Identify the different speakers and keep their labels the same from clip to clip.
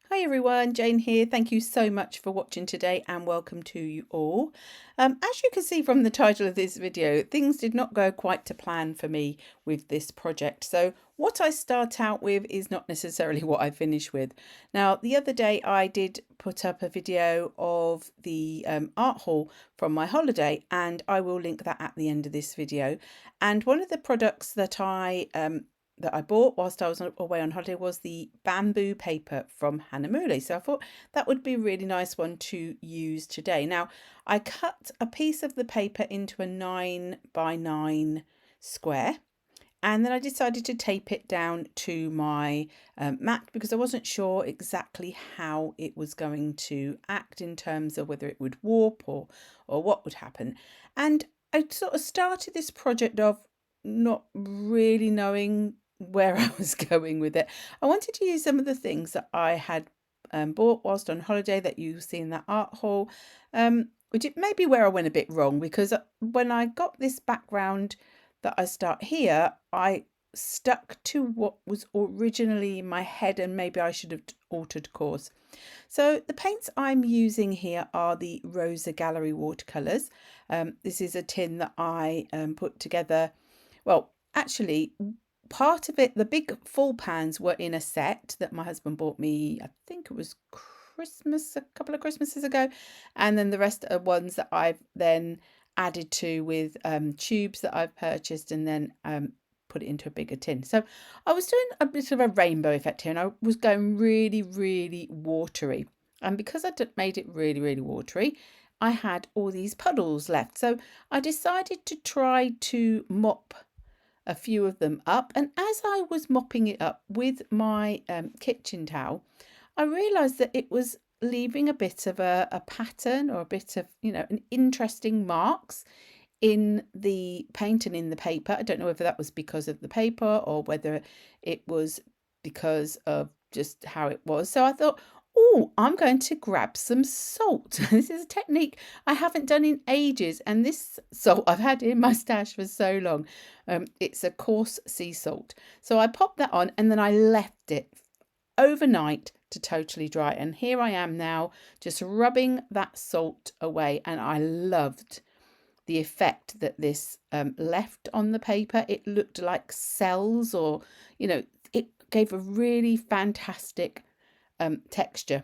Speaker 1: Hi everyone, Jane here. Thank you so much for watching today and welcome to you all. As you can see from the title of this video, things did not go quite to plan for me with this project. So what I start out with is not necessarily what I finish with. Now, the other day I did put up a video of the art haul from my holiday, and I will link that at the end of this video. And one of the products that I bought whilst I was away on holiday was the bamboo paper from Hahnemuhle. So I thought that would be a really nice one to use today. Now, I cut a piece of the paper into a 9x9 square, and then I decided to tape it down to my mat because I wasn't sure exactly how it was going to act in terms of whether it would warp or what would happen. And I sort of started this project off not really knowing where I was going with it. I wanted to use some of the things that I had bought whilst on holiday that you see in that art haul, which it may be where I went a bit wrong, because when I got this background that I start here, I stuck to what was originally in my head, and maybe I should have altered course. So the paints I'm using here are the Rosa Gallery watercolours. This is a tin that I put together. Well, actually, part of it, the big full pans were in a set that my husband bought me, I think it was Christmas, a couple of Christmases ago. And then the rest are ones that I've then added to with tubes that I've purchased, and then put it into a bigger tin. So I was doing a bit of a rainbow effect here, and I was going really, really watery. And because I made it really, really watery, I had all these puddles left. So I decided to try to mop a few of them up. And as I was mopping it up with my kitchen towel, I realised that it was leaving a bit of a pattern, or a bit of, an interesting marks in the paint and in the paper. I don't know whether that was because of the paper or whether it was because of just how it was. So I thought, oh, I'm going to grab some salt. This is a technique I haven't done in ages, and this salt I've had in my stash for so long. It's a coarse sea salt. So I popped that on, and then I left it overnight to totally dry. And here I am now, just rubbing that salt away, and I loved the effect that this left on the paper. It looked like cells, or, it gave a really fantastic texture.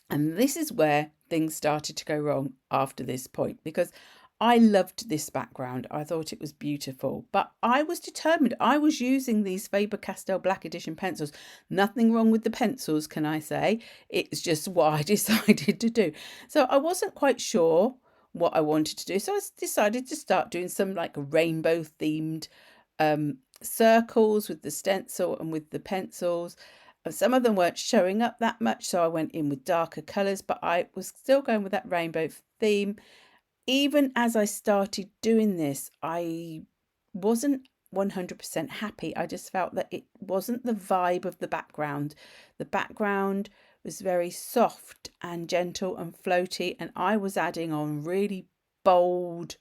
Speaker 1: And this is where things started to go wrong after this point, because I loved this background. I thought it was beautiful, but I was determined. I was using these Faber Castell Black Edition pencils. Nothing wrong with the pencils, can I say? It's just what I decided to do. So I wasn't quite sure what I wanted to do. So I decided to start doing some like rainbow themed circles with the stencil and with the pencils. Some of them weren't showing up that much, so I went in with darker colours, but I was still going with that rainbow theme. Even as I started doing this, I wasn't 100% happy. I just felt that it wasn't the vibe of the background. The background was very soft and gentle and floaty, and I was adding on really bold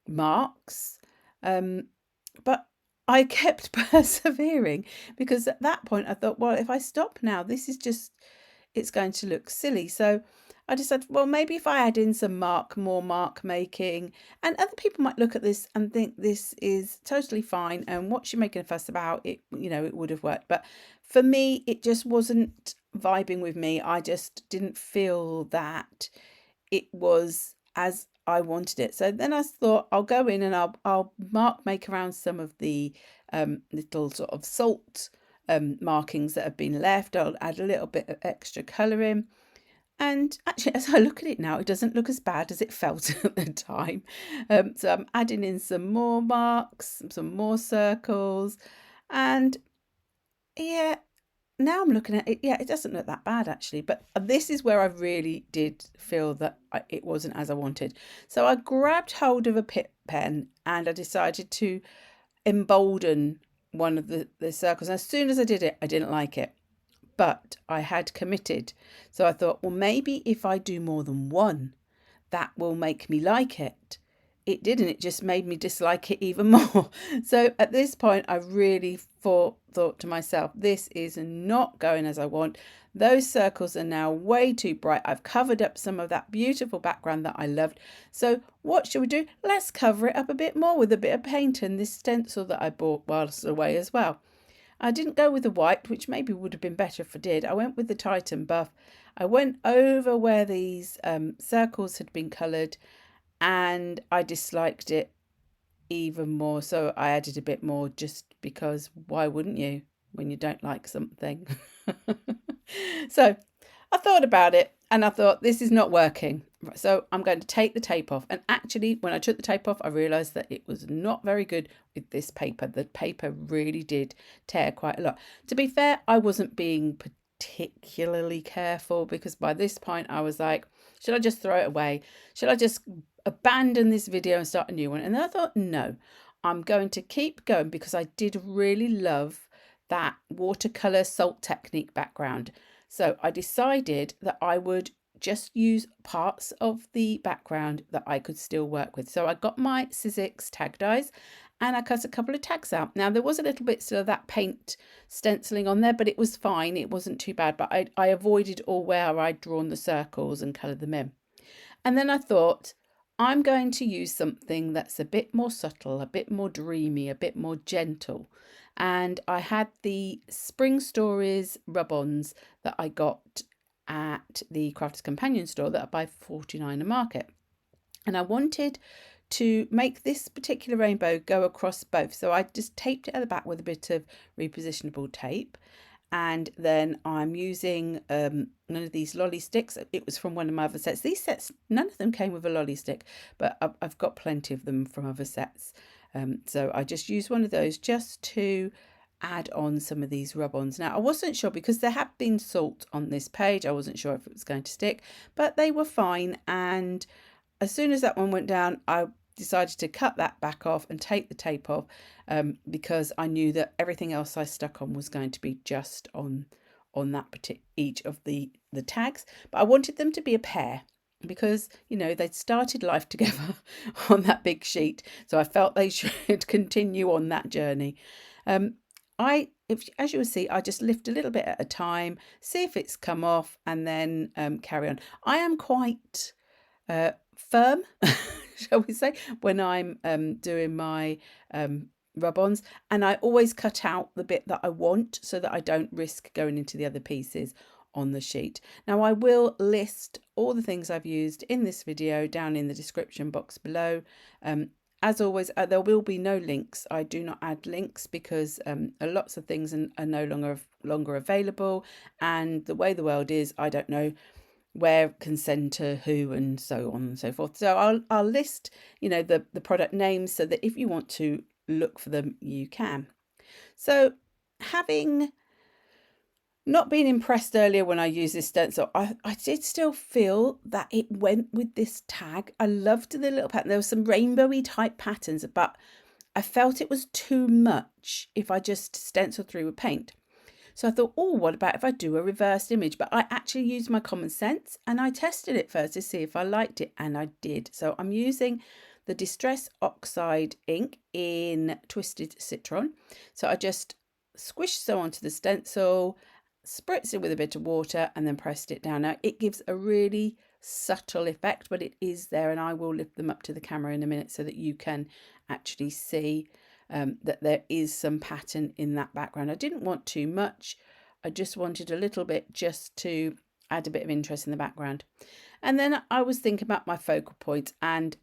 Speaker 1: marks. But I kept persevering, because at that point I thought, well, if I stop now, it's going to look silly. So I decided, well, maybe if I add in some more mark making, and other people might look at this and think this is totally fine, and what you're making a fuss about, it would have worked. But for me, it just wasn't vibing with me. I just didn't feel that it was as I wanted it. So then I thought, I'll go in and I'll make around some of the little sort of salt markings that have been left. I'll add a little bit of extra colour in. And actually, as I look at it now, it doesn't look as bad as it felt at the time. So I'm adding in some more marks, some more circles. And yeah, now I'm looking at it, yeah, it doesn't look that bad actually. But this is where I really did feel that it wasn't as I wanted. So I grabbed hold of a pip pen and I decided to embolden one of the circles. And as soon as I did it, I didn't like it, but I had committed. So I thought, well, maybe if I do more than one, that will make me like it. it didn't. It just made me dislike it even more. So at this point, I really thought to myself, this is not going as I want. Those circles are now way too bright. I've covered up some of that beautiful background that I loved. So what should we do? Let's cover it up a bit more with a bit of paint and this stencil that I bought whilst away as well. I didn't go with the white, which maybe would have been better if I did. I went with the Titan Buff. I went over where these circles had been coloured, and I disliked it even more. So I added a bit more just because why wouldn't you when you don't like something? So I thought about it and I thought this is not working. So I'm going to take the tape off. And actually, when I took the tape off, I realised that it was not very good with this paper. The paper really did tear quite a lot. To be fair, I wasn't being particularly careful because by this point I was like, should I just throw it away? Should I just abandon this video and start a new one? And then I thought, no, I'm going to keep going because I did really love that watercolour salt technique background. So I decided that I would just use parts of the background that I could still work with. So I got my Sizzix tag dies and I cut a couple of tags out. Now there was a little bit still of that paint stenciling on there, but it was fine. It wasn't too bad, but I avoided all where I'd drawn the circles and coloured them in. And then I thought, I'm going to use something that's a bit more subtle, a bit more dreamy, a bit more gentle. And I had the Spring Stories rub-ons that I got at the Crafters Companion store that I buy for $49 a market. And I wanted to make this particular rainbow go across both. So I just taped it at the back with a bit of repositionable tape. And then I'm using none of these lolly sticks. It was from one of my other sets. These sets, none of them came with a lolly stick, but I've got plenty of them from other sets. So I just used one of those just to add on some of these rub-ons. Now I wasn't sure because there had been salt on this page. I wasn't sure if it was going to stick, but they were fine. And as soon as that one went down, I decided to cut that back off and take the tape off because I knew that everything else I stuck on was going to be just on that particular each of the tags. But I wanted them to be a pair because, you know, they'd started life together on that big sheet. So I felt they should continue on that journey. As you will see, I just lift a little bit at a time, see if it's come off, and then carry on. I am quite firm, shall we say, when I'm doing my rub-ons, and I always cut out the bit that I want so that I don't risk going into the other pieces on the sheet. Now I will list all the things I've used in this video down in the description box below. As always, there will be no links. I do not add links because lots of things are no longer available, and the way the world is, I don't know where can send to who and so on and so forth. So I'll list, you know, the product names so that if you want to look for them, you can. So having not been impressed earlier when I used this stencil, I did still feel that it went with this tag. I loved the little pattern. There was some rainbowy type patterns, but I felt it was too much if I just stenciled through with paint. So I thought, oh, what about if I do a reversed image? But I actually used my common sense and I tested it first to see if I liked it, and I did. So I'm using the Distress Oxide ink in Twisted Citron. So I just squished some onto the stencil, spritzed it with a bit of water, and then pressed it down. Now it gives a really subtle effect, but it is there, and I will lift them up to the camera in a minute so that you can actually see that there is some pattern in that background. I didn't want too much. I just wanted a little bit just to add a bit of interest in the background. And then I was thinking about my focal points, and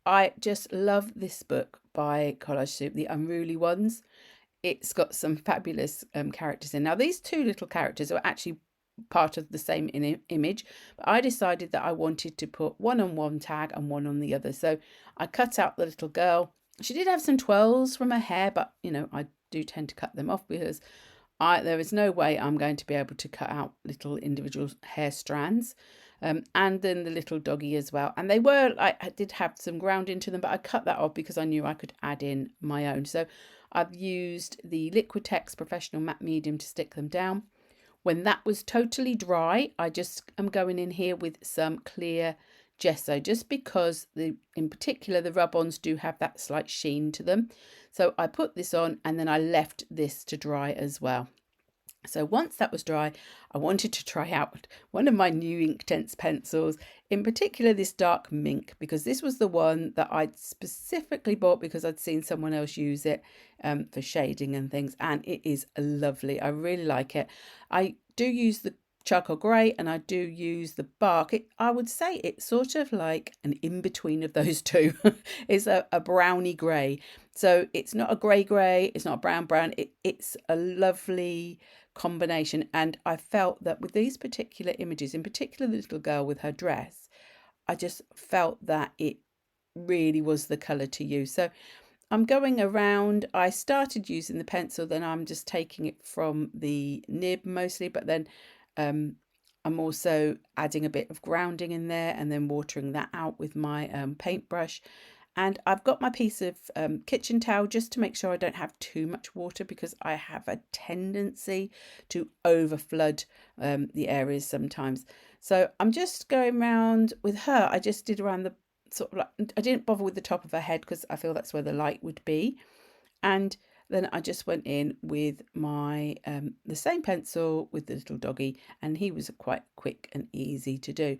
Speaker 1: I just love this book by Collage Soup, the Unruly ones. It's got some fabulous characters in. Now these two little characters are actually part of the same image, but I decided that I wanted to put one on one tag and one on the other. So I cut out the little girl. She did have some twirls from her hair, but you know, I do tend to cut them off because there is no way I'm going to be able to cut out little individual hair strands. And then the little doggy as well. And they were, I did have some ground into them, but I cut that off because I knew I could add in my own. So I've used the Liquitex Professional Matte Medium to stick them down. When that was totally dry, I just am going in here with some clear gesso, just because in particular the rub-ons do have that slight sheen to them. So I put this on and then I left this to dry as well. So once that was dry, I wanted to try out one of my new Inktense pencils, in particular this dark Mink, because this was the one that I'd specifically bought because I'd seen someone else use it for shading and things, and it is lovely. I really like it. I do use the charcoal grey and I do use the bark. I would say it's sort of like an in-between of those two. It's a browny grey. So it's not a grey, it's not a brown. It's a lovely combination, and I felt that with these particular images, in particular the little girl with her dress, I just felt that it really was the colour to use. So I'm going around. I started using the pencil, then I'm just taking it from the nib mostly, but then I'm also adding a bit of grounding in there and then watering that out with my paintbrush. And I've got my piece of kitchen towel just to make sure I don't have too much water, because I have a tendency to overflood the areas sometimes. So I'm just going around with her. I just did around the sort of like, I didn't bother with the top of her head because I feel that's where the light would be. And then I just went in with my the same pencil with the little doggy, and he was quite quick and easy to do.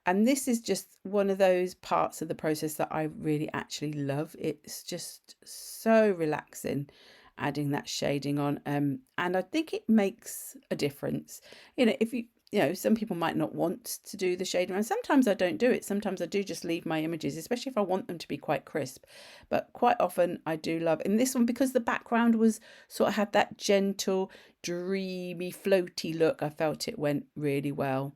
Speaker 1: And this is just one of those parts of the process that I really actually love. It's just so relaxing adding that shading on, and I think it makes a difference. If some people might not want to do the shading, and sometimes I don't do it. Sometimes I do just leave my images, especially if I want them to be quite crisp. But quite often I do love, in this one, because the background was sort of had that gentle, dreamy, floaty look, I felt it went really well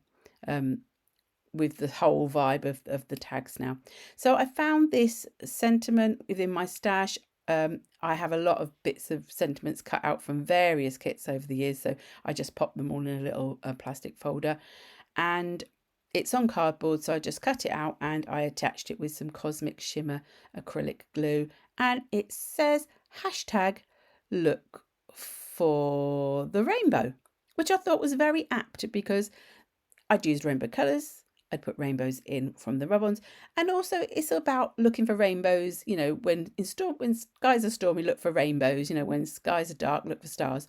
Speaker 1: with the whole vibe of the tags now. So I found this sentiment within my stash. I have a lot of bits of sentiments cut out from various kits over the years, so I just popped them all in a little plastic folder, and it's on cardboard, so I just cut it out and I attached it with some Cosmic Shimmer acrylic glue, and it says #look for the rainbow, which I thought was very apt because I'd used rainbow colours. I'd put rainbows in from the rub-ons, and also it's about looking for rainbows. When skies are stormy, look for rainbows. When skies are dark, look for stars.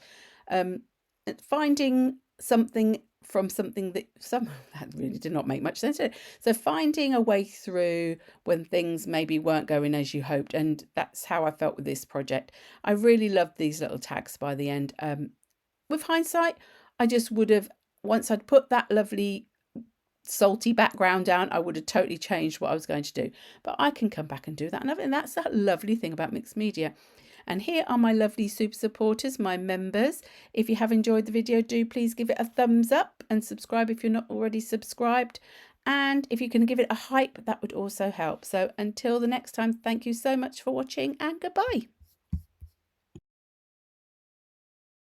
Speaker 1: Finding something from something that really did not make much sense. So finding a way through when things maybe weren't going as you hoped, and that's how I felt with this project. I really loved these little tags by the end. With hindsight, I just would have, once I'd put that lovely salty background down, I would have totally changed what I was going to do, but I can come back and do that, and that's that lovely thing about mixed media. And here are my lovely super supporters, my members. If you have enjoyed the video, do please give it a thumbs up and subscribe if you're not already subscribed, and if you can give it a hype, that would also help. So until the next time, thank you so much for watching, and goodbye.